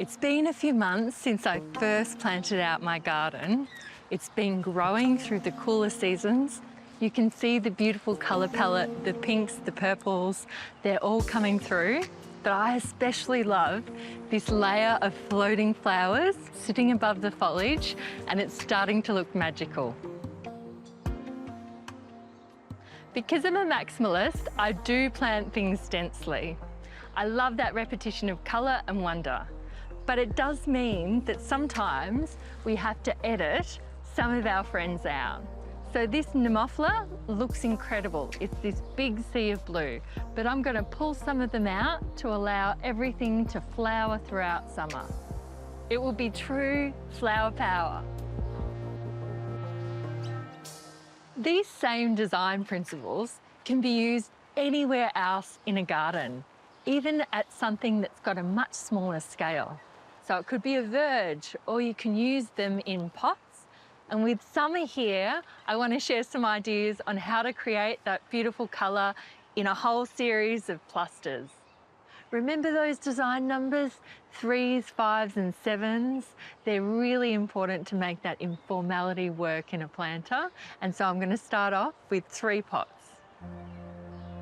It's been a few months since I first planted out my garden. It's been growing through the cooler seasons. You can see the beautiful colour palette, the pinks, the purples, they're all coming through. But I especially love this layer of floating flowers sitting above the foliage, and it's starting to look magical. Because I'm a maximalist, I do plant things densely. I love that repetition of colour and wonder. But it does mean that sometimes we have to edit some of our friends out. So this Nemophila looks incredible. It's this big sea of blue, but I'm going to pull some of them out to allow everything to flower throughout summer. It will be true flower power. These same design principles can be used anywhere else in a garden, even at something that's got a much smaller scale. So it could be a verge, or you can use them in pots. And with summer here, I want to share some ideas on how to create that beautiful colour in a whole series of clusters. Remember those design numbers, 3s, 5s and 7s? They're really important to make that informality work in a planter. And so I'm going to start off with 3 pots.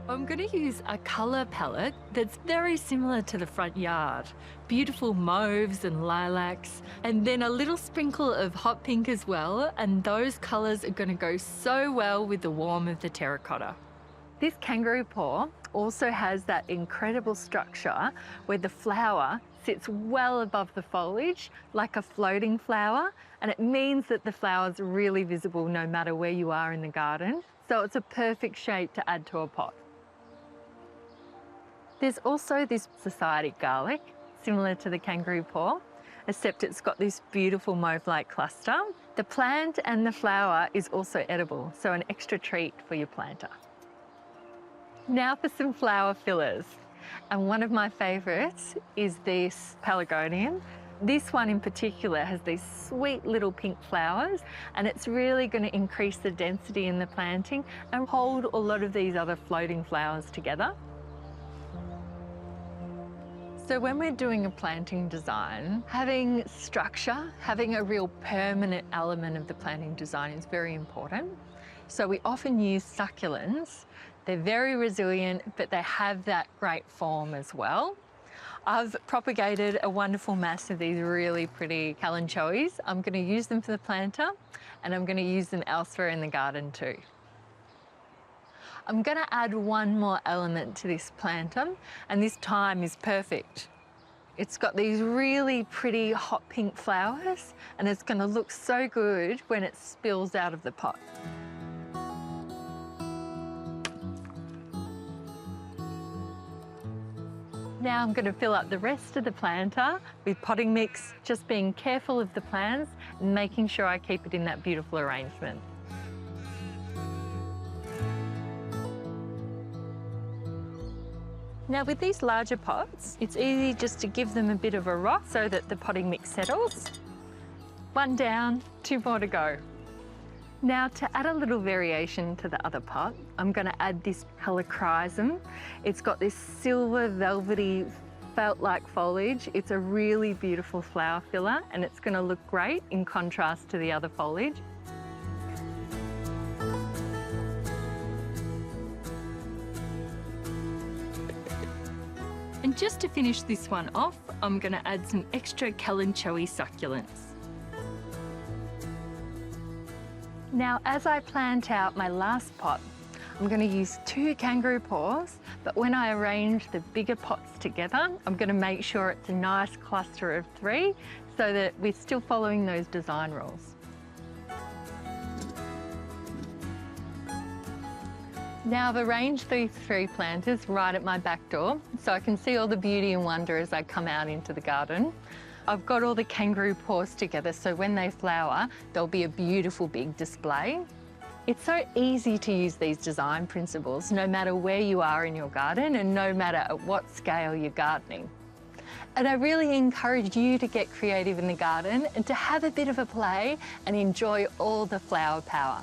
I'm going to use a colour palette that's very similar to the front yard. Beautiful mauves and lilacs, and then a little sprinkle of hot pink as well, and those colours are going to go so well with the warmth of the terracotta. This Kangaroo Paw also has that incredible structure where the flower sits well above the foliage like a floating flower, and it means that the flower's really visible no matter where you are in the garden. So it's a perfect shape to add to a pot. There's also this society garlic, similar to the Kangaroo Paw, except it's got this beautiful mauve-like cluster. The plant and the flower is also edible, so an extra treat for your planter. Now for some flower fillers. And one of my favourites is this Pelargonium. This one in particular has these sweet little pink flowers, and it's really going to increase the density in the planting and hold a lot of these other floating flowers together. So when we're doing a planting design, having structure, having a real permanent element of the planting design is very important. So we often use succulents. They're very resilient, but they have that great form as well. I've propagated a wonderful mass of these really pretty Kalanchoes. I'm going to use them for the planter, and I'm going to use them elsewhere in the garden too. I'm going to add one more element to this planter, and this thyme is perfect. It's got these really pretty hot pink flowers, and it's going to look so good when it spills out of the pot. Now I'm going to fill up the rest of the planter with potting mix, just being careful of the plants and making sure I keep it in that beautiful arrangement. Now with these larger pots, it's easy just to give them a bit of a rock so that the potting mix settles. 1 down, 2 more to go. Now to add a little variation to the other pot, I'm going to add this Helichrysum. It's got this silver velvety felt-like foliage. It's a really beautiful flower filler, and it's going to look great in contrast to the other foliage. And just to finish this one off, I'm going to add some extra Kalanchoe succulents. Now, as I plant out my last pot, I'm going to use 2 Kangaroo Paws, but when I arrange the bigger pots together, I'm going to make sure it's a nice cluster of 3 so that we're still following those design rules. Now I've arranged these 3 planters right at my back door so I can see all the beauty and wonder as I come out into the garden. I've got all the Kangaroo Paws together so when they flower, there'll be a beautiful big display. It's so easy to use these design principles no matter where you are in your garden and no matter at what scale you're gardening. And I really encourage you to get creative in the garden and to have a bit of a play and enjoy all the flower power.